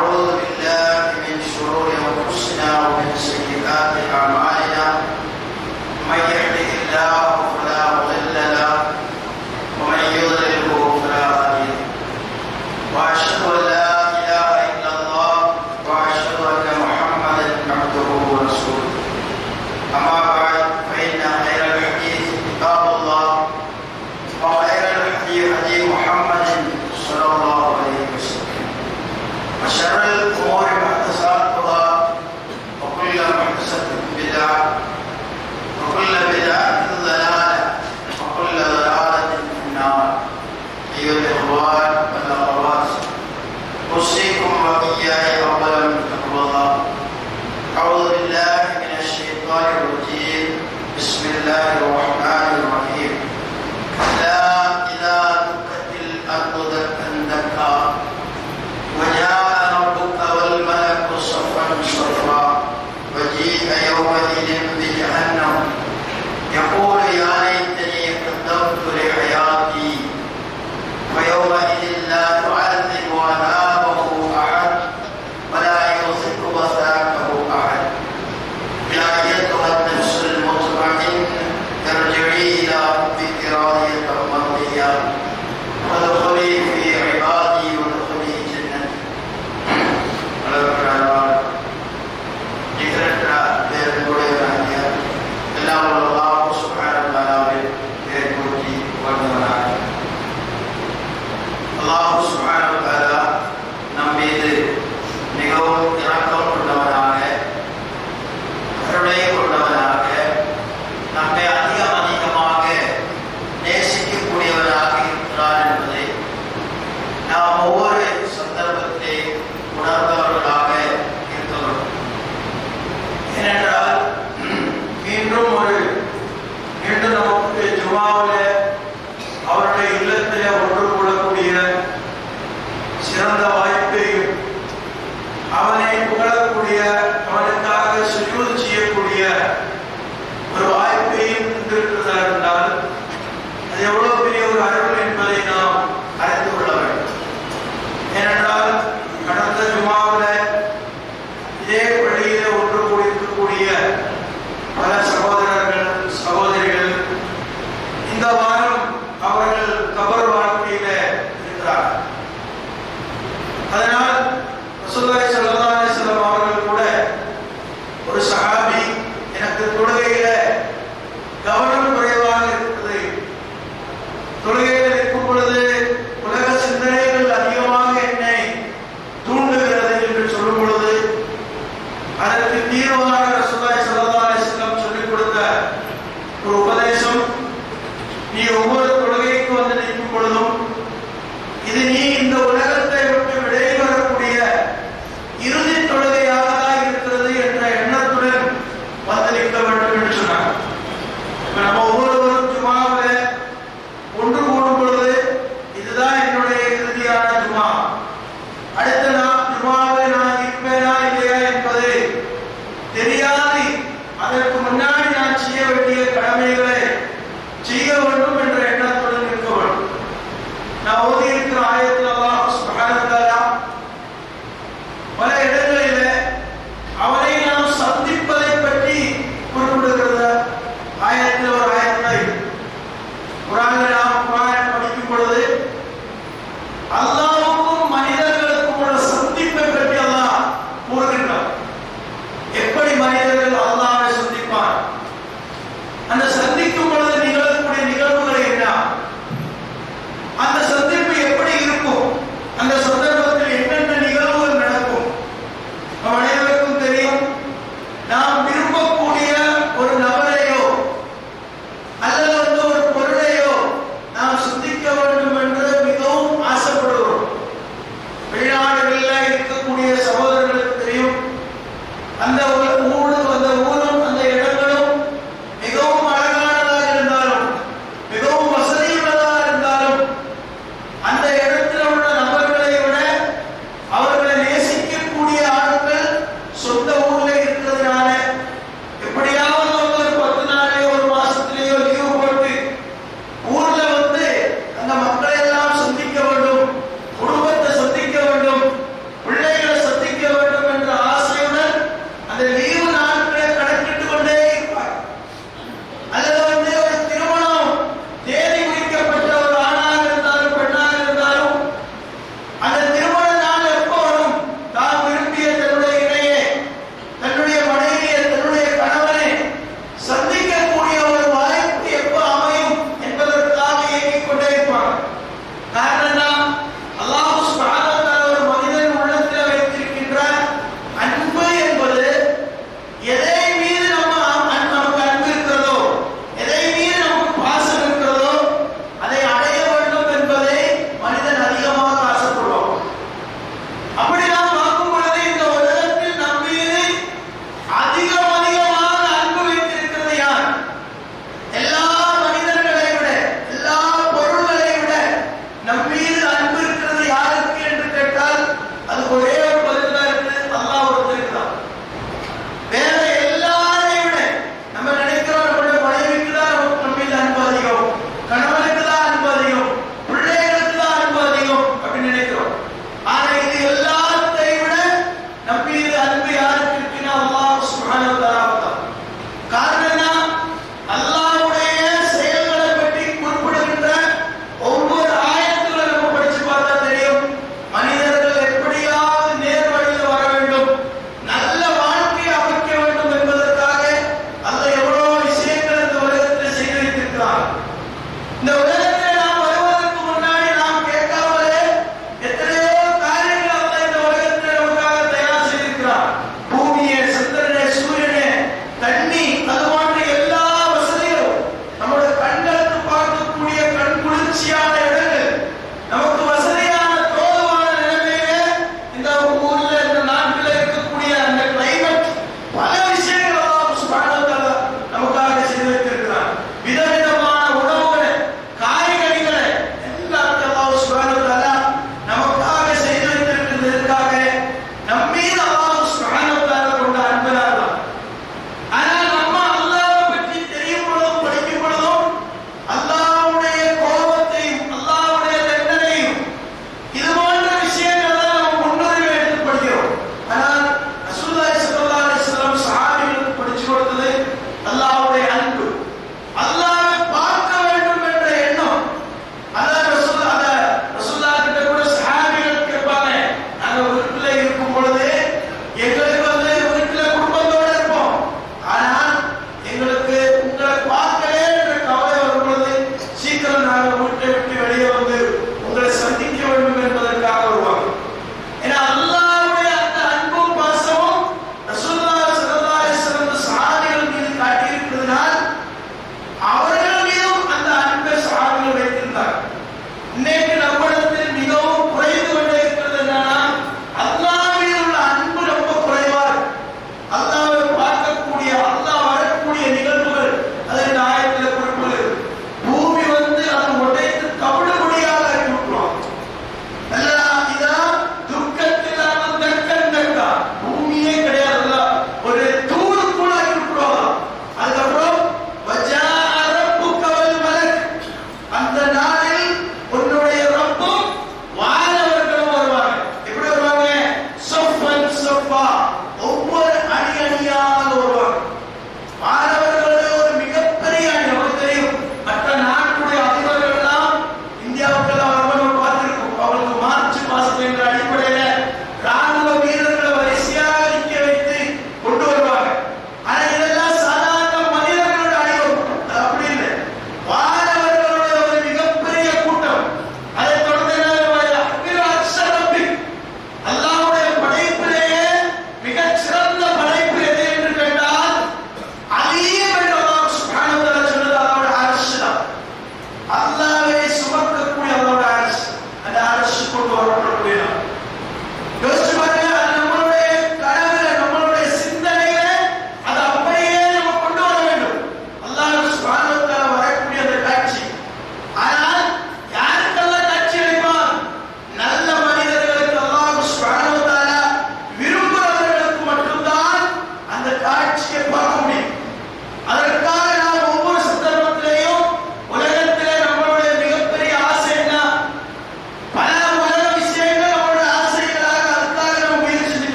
ونعوذ بالله من شرور أنفسنا ومن سيئات أعمالنا من يهده الله فلا مضل له ومن يضلله فلا هادي له وأشهد أن لا إله إلا الله وأشهد أن محمدا عبده ورسوله أما بعد فإن خير الحديث كتاب الله وخير الهدي هدي محمد صلى الله عليه وسلم وشر الأمور محدثاتها وكل محدثة بدعة وكل بدعة ضلالة وكل ضلالة في النار. أيها الإخوان والأخوات أوصيكم وإياي أولا بتقوى الله. أعوذ بالله من الشيطان الرجيم. بسم الله الرحمن الرحيم. كلا إذا دكت الأرض دكا دكا وجاء ربك والملك صفا صفا وجيء يومئذ بجهنم يقول يا ليتني قدمت لحياتي ويومئذ لا تعذب عذابه أحد ولا يوثق وثاقه أحد. يا أيتها النفس المطمئنة ارجعي إلى ربك راضية مرضية وادخلي في عبادي وادخلي جنتي. அல்லாஹ் சுப்ஹானஹு வ தஆலா நம் மீது மிகவும் இரக்கம் கொண்டவனாக, கருணை கொண்டவனாக, நம்மை அதிகமாக நேசிக்கக்கூடியவனாக இருக்கிறார் என்பதை நாம் ஒவ்வொரு சந்தர்ப்பத்திலே உணர்ந்தவர்களாக இருக்க வேண்டும். ஏனென்றால் மீண்டும் நமக்கு ஜுமாவில் அவருடைய இல்லத்தில் ஒன்று கூடக்கூடிய சிறந்த வாய்ப்பையும், அவனை புகழக்கூடிய, அவனுக்காக சுஜூது செய்யக்கூடிய ஒரு வாய்ப்பையும் தந்திருக்கிறதா என்றால் அது எவ்வளவு பெரிய ஒரு அருள் என்பதை நாம் அறிந்து கொள்ள வேண்டும். ஏனென்றால் கடந்த ஜுமாவில் இதே பள்ளியில் ஒன்று கூடியிருக்கக்கூடிய பல சகோதரர்கள் சகோதரிகள் இந்த வாரம் அவர்கள் கபர் வாழ்க்கையில இருக்கிறார்கள். அதனால் ரசூலுல்லாஹி ஸல்லல்லாஹு அலைஹி வஸல்லம் அவர்கள் கூட ஒரு சஹாபி, எனக்கு தொழுகையில கவனம் குறைவாக இருக்கிறது, தொழுகையில் இருக்கும் பொழுது உலக சிந்தனைகள் அதிகமாக என்னை தூண்டுகிறது என்று சொல்லும் பொழுது அதற்கு தீர்வாக ரசூலுல்லாஹி ஸல்லல்லாஹு அலைஹி வஸல்லம் சொல்லிக் கொடுத்த ஒரு உபதேசம், நீ ஒவ்வொரு தொழுகைக்கு வந்து நிற்கும் பொழுதும் இது நீ இந்த உலகத்தை விட்டு விடைபெறக்கூடிய இறுதி தொழுகையாக தான் இருக்கிறது என்ற எண்ணத்துடன் வந்து நிற்க வேண்டும் என்று சொன்னார். நம்ம ஒவ்வொருவரும் ஜுமாவில் ஒன்று கூடும் பொழுது இதுதான் என்னுடைய இறுதியான ஜுமா, அடுத்த நான் ஜுமாவில் நான் இருப்பேனா இல்லையா என்பது தெரிய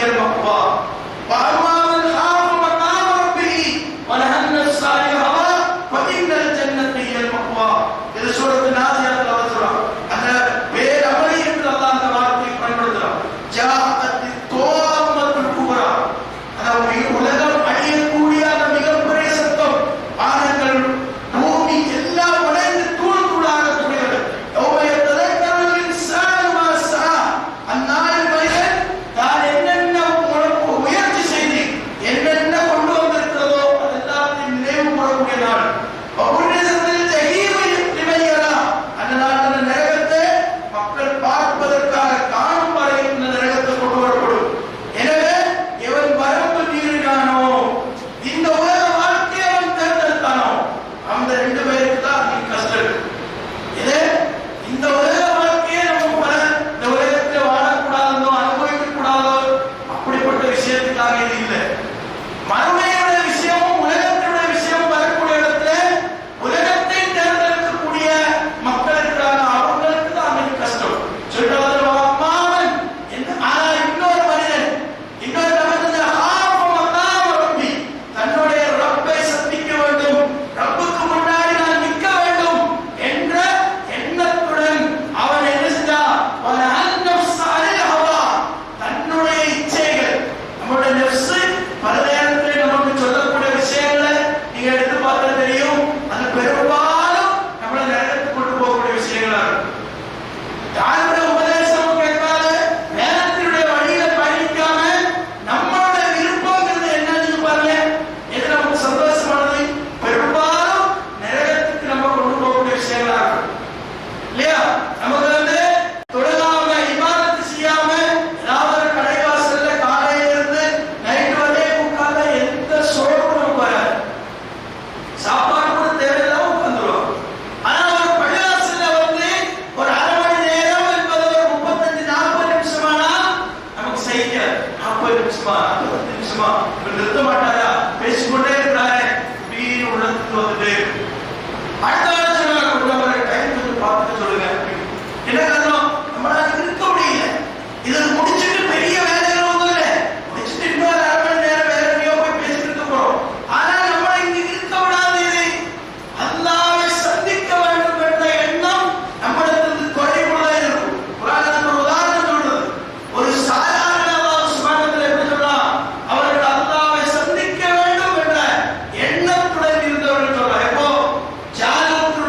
هي المأوى وأما من خاف مقام ربه ونهى النفس عن الهوى فإن الجنة هي المأوى. இது சூரத்து நாசியாத்ல வசனம். அந்த வேற அமளி என்று அல்லாஹ் அந்த வார்த்தையை பயன்படுத்துறான். ஜாஅத் தோமத்துல் குப்ரா, அதாவது உலகம் அழியக்கூடிய அந்த மிகப்பெரிய சத்தம், வானங்கள் பூமி எல்லாம் உடைந்து தூள் தூளாக கூடியது. யௌமயத்ததக்கருல் இன்சானு மா ஸா, அந்நாளில் மனிதன் தான் என்னென்ன முயற்சி செய்து என்னென்ன கொண்டு வந்திருக்கிறதோ அதெல்லாத்தையும் நினைவு கூறக்கூடிய நாள். வபுர்ரிஸத்தில் ஜஹீம் லிமன் யரா, அந்த நாளில் நரகத்தை மக்கள் பார்ப்பதற்காக காணும் வரை இந்த நரகத்தை கொண்டு வரப்படும். எனவே எவன் வரம்பு மீறினானோ, இந்த உலக வாழ்க்கையை அவன் தேர்ந்தெடுத்தானோ, அந்த 2 பேருக்கு தான் நீ கஷ்டம். இது இந்த உலக வாழ்க்கையை நம்ம இந்த உலகத்தில் வாழக்கூடாதோ அனுபவிக்க கூடாதோ அப்படிப்பட்ட விஷயத்துக்காக இது இல்லை. மறுமையுடைய விஷயமும் உலகத்தினுடைய விஷயமும் வரக்கூடிய இடத்துல உலகத்தை தேர்ந்தெடுக்கக்கூடிய மக்களுக்கான அவங்களுக்கு தான் அன்னைக்கு கஷ்டம். சொல்றது மாமன் என்று. ஆனா இன்னொரு மனிதன், இன்னொரு நபர் ரப்பி, தன்னுடைய ரப்பை சந்திக்க வேண்டும், ரப்புக்கு முன்னாடி நான் நிற்க வேண்டும் என்ற எண்ணத்துடன் அவன் என்ன செஞ்சான்? தன்னுடைய இச்சைகள், நம்முடைய நெஃப்ஸ் பல நேரத்தில் நமக்கு சொல்லக்கூடிய விஷயங்களை நீங்க எடுத்து பார்த்தா தெரியும். அது பெரும்பாலும் நம்மளை நரகத்துக்கு கொண்டு போகக்கூடிய விஷயங்களா இருக்கும். யாருடைய உபதேசமும் கேட்காத, நேரத்தினுடைய வழியில பயணிக்காம நம்மளோட விருப்பங்கிறது என்னன்னு பாருங்க, எது நமக்கு சந்தோஷமானது பெரும்பாலும் நரகத்துக்கு நம்ம கொண்டு போகக்கூடிய விஷயங்களா இருக்கும் இல்லையா? நமக்கு தொழுகாம இபாதத்து செய்யாம ஏதாவது ஒரு கடைவாசல்ல காலையில இருந்து நைட்டு வரையே உட்கார்ந்த எந்த சோர்வும் நமக்கு வராது. சாப்பாடு கூட தேவையில்லாம உட்கார்ந்துருவோம். ஆனா ஒரு பள்ளிவாசல்ல ஒரு அரை மணி நேரம் என்பது ஒரு 35-40 நிமிஷமானா நமக்கு சகிக்காது. 40 நிமிஷமா 45 நிமிஷமா நிறுத்த மாட்டாரா, பேசிக்கொண்டே இருக்கிறாரு, வீடு உள்ளத்துக்கு வந்துட்டு அடுத்த வாரம் சொன்னாங்க டைம் கொஞ்சம் பார்த்துட்டு சொல்லுங்க. என்ன காரணம்? நம்மளால இருக்க முடியல. இது முடிச்சுட்டு பெரிய வேலைகள் ஒன்றும் இல்லை, முடிச்சுட்டு இன்னொரு அரை மணி நேரம் வேற எங்கேயோ போய் பேசிட்டு இருக்க போறோம். ஆனா நம்மளை இங்க இருக்க விடாது. இது அல்லாஹ்வை சந்திக்க வேண்டும் என்ற எண்ணம் நம்மிடத்திலிருந்து குறைவுள்ளதா இருக்கும். குர்ஆனில் ஒரு உதாரணம் சொல்றது, ஒரு சாதாரண அல்லாஹ் சுப்ஹானஹு வ தஆலா எப்படி சொல்றான்? அவர்கள் அல்லாஹ்வை சந்திக்க வேண்டும் என்ற எண்ணத்துடன் இருந்தவர்கள் சொல்றான். எப்போ? ஜாலூத்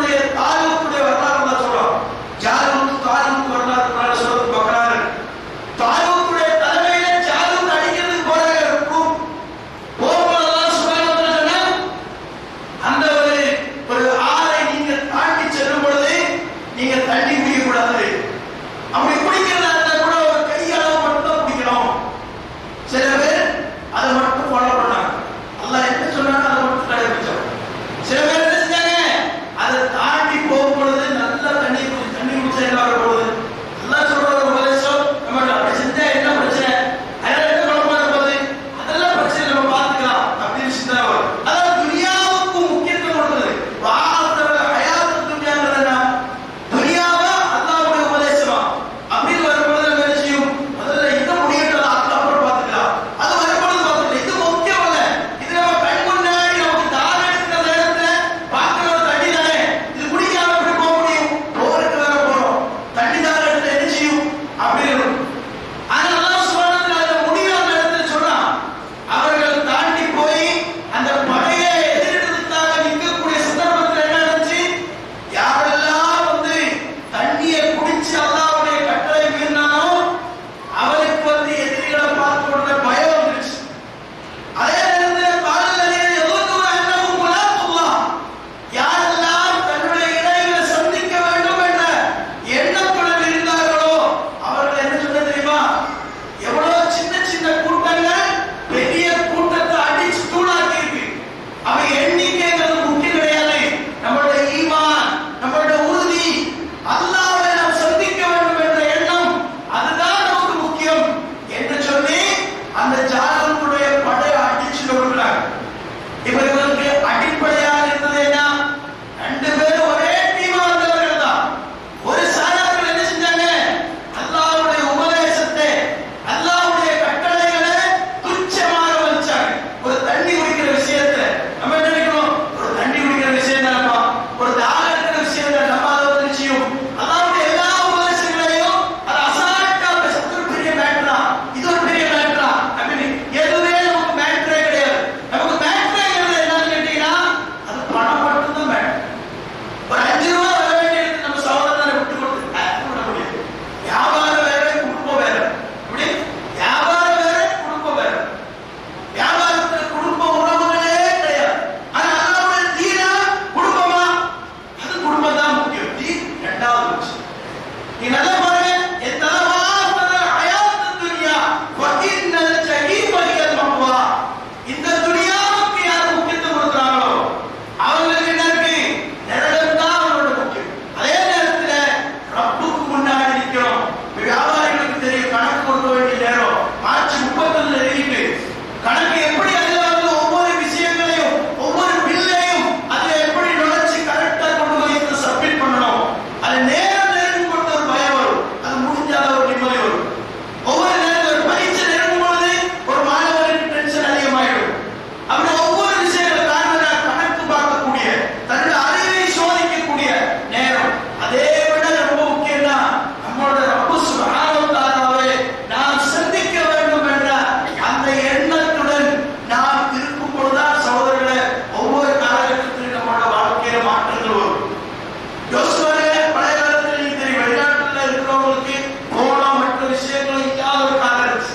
விஷயங்களும் இல்லாத ஒரு காலம் இருந்துச்சு.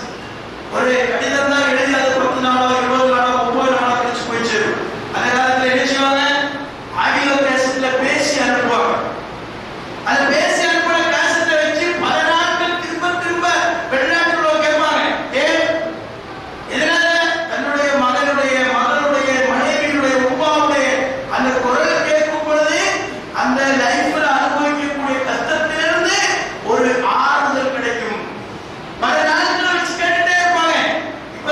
ஒரு கடிதம் தான் எழுதி அது 10 நாளோ 20 நாளோ 30 நாளோ கழிச்சு போயிடுச்சு. அந்த காலத்துல என்ன செய்வாங்க, ஆடியோ கேசட்ல பேசி அனுப்புவாங்க. அந்த பேசி அனுப்புற கேசட்டை வச்சு பல நாட்கள் திரும்ப திரும்ப வெளிநாட்டுல கேட்பாங்க. ஏன் எதனால? தன்னுடைய மகனுடைய மனைவியுடைய உப்பாவுடைய அந்த குரல் கேட்கும் பொழுது அந்த லைஃப்ல அனுபவிக்கக்கூடிய கஷ்டத்திலிருந்து ஒரு ஆறுதல் கிடைக்கும். பல நாட்கள் வச்சு கேட்டுட்டே இருப்பாங்க. இப்ப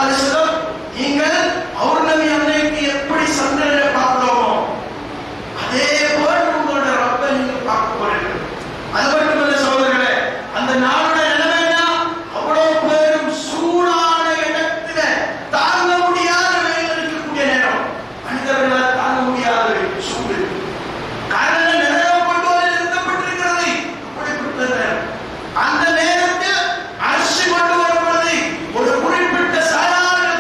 அலைஹி வஸல்லம் நீங்கள் பௌர்ணமி அன்னைக்கு எப்படி சந்திரனை பார்க்கிறோமோ அதே போல் உங்களோட ரப்பை நீங்க பார்க்க போறீங்க. அது மட்டுமல்ல சகோதரர்களே, அந்த நாளுடைய நிலைமை என்ன? அவ்வளவு பேரும் சூடான இடத்துல தாங்க முடியாத வெயில் இருக்கக்கூடிய நேரம், மனிதர்களால் தாங்க முடியாத சூடு, கடல்ல நிறைய கொண்டு வந்து நிறுத்தப்பட்டிருக்கிறது. அப்படிப்பட்ட நேரம், அந்த நேரத்தில் அரிசி கொண்டு வரப்படுது. ஒரு குறிப்பிட்ட சாதாரண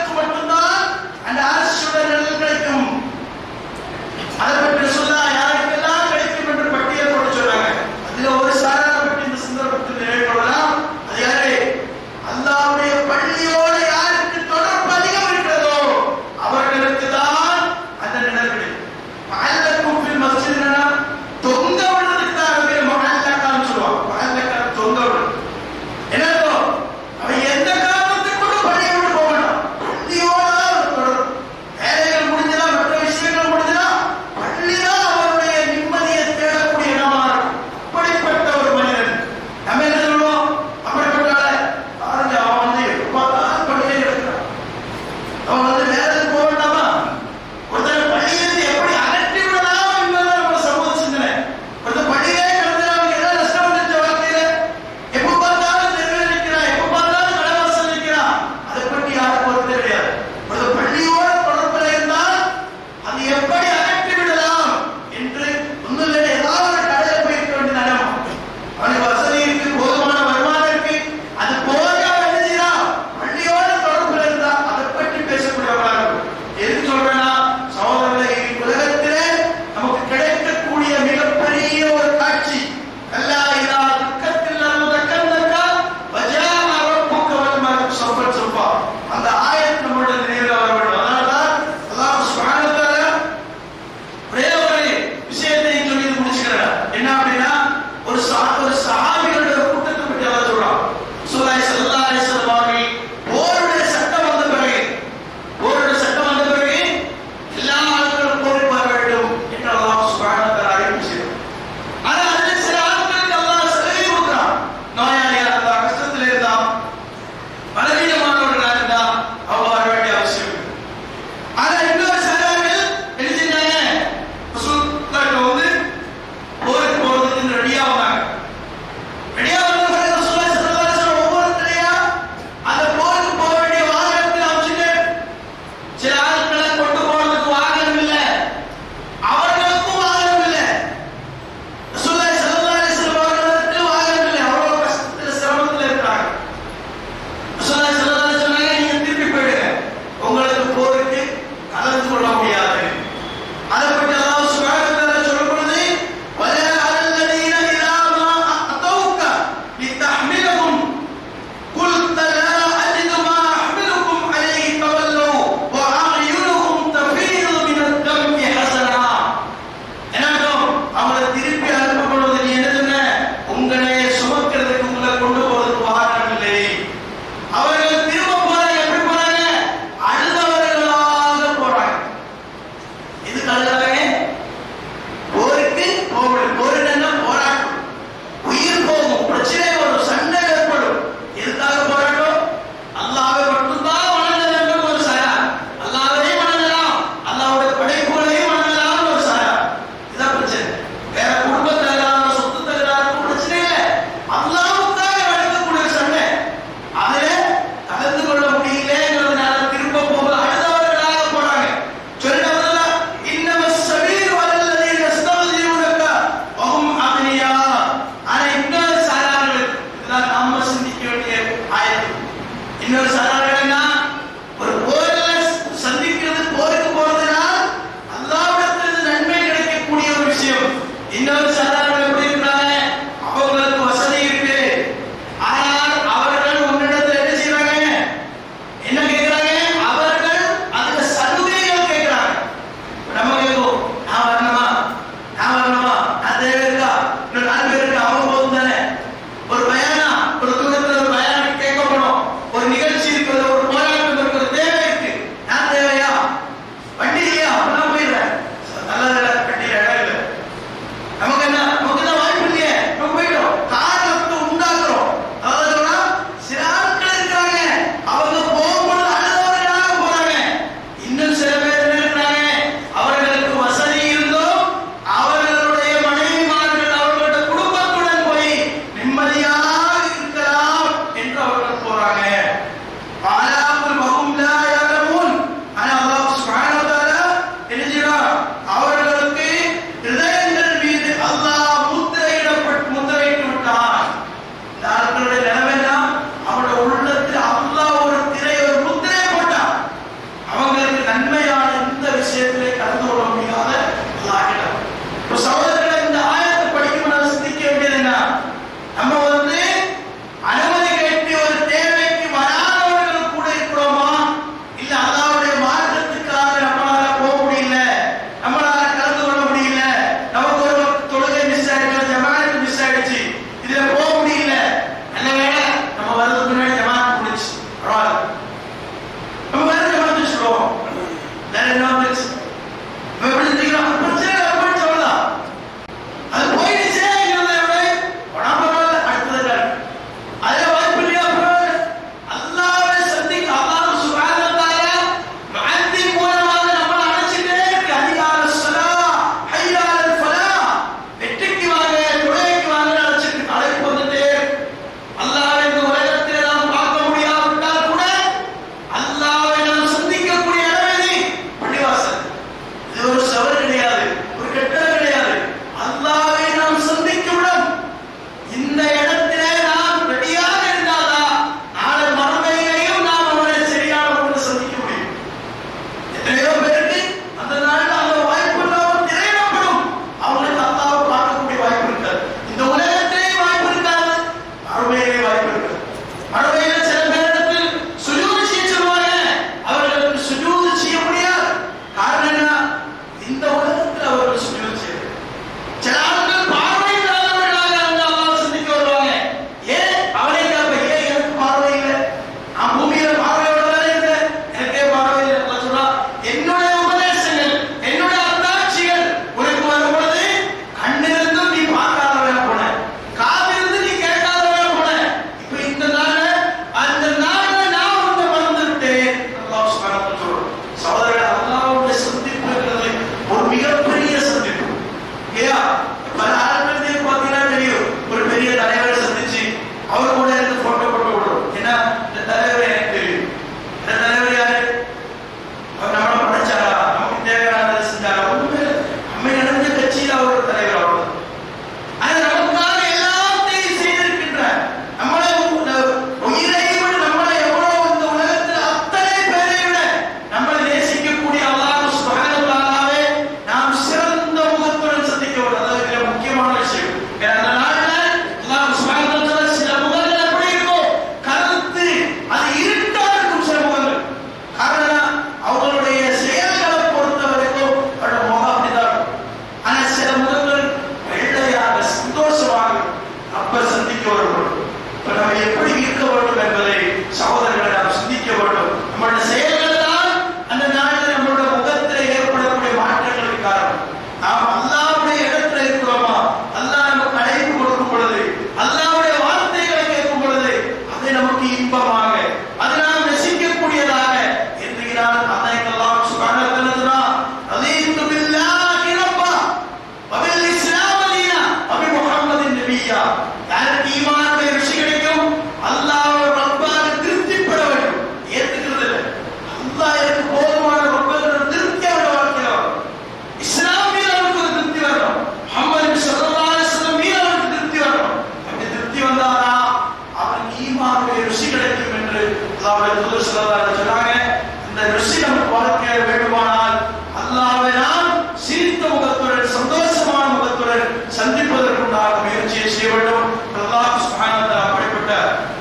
இந்த ருசி நமக்கு வாழ்க்கையில் வேண்டுமானால் அல்லாஹ்வை நாம் சிரித்த முகத்துடன் சந்தோஷமான முகத்துடன் சந்திப்பதற்குண்டாக முயற்சியை செய்ய வேண்டும். அல்லாஹ் சுப்ஹானஹு வ தஆலா அப்படிப்பட்ட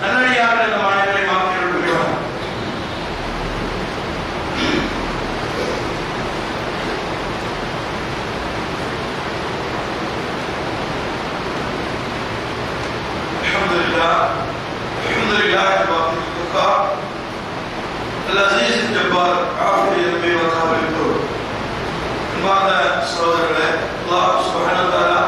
நல்லடியார்கள் நம் அனைவரையும் ஆக்கி அருள்வார். அல்ஹம்துலில்லாஹ் அல்ஹம்துலில்லாஹ் பாக்கில் துகா العزيز الجبار عافية يرمي وقابل الدور. بعد سورة الله سبحانه وتعالى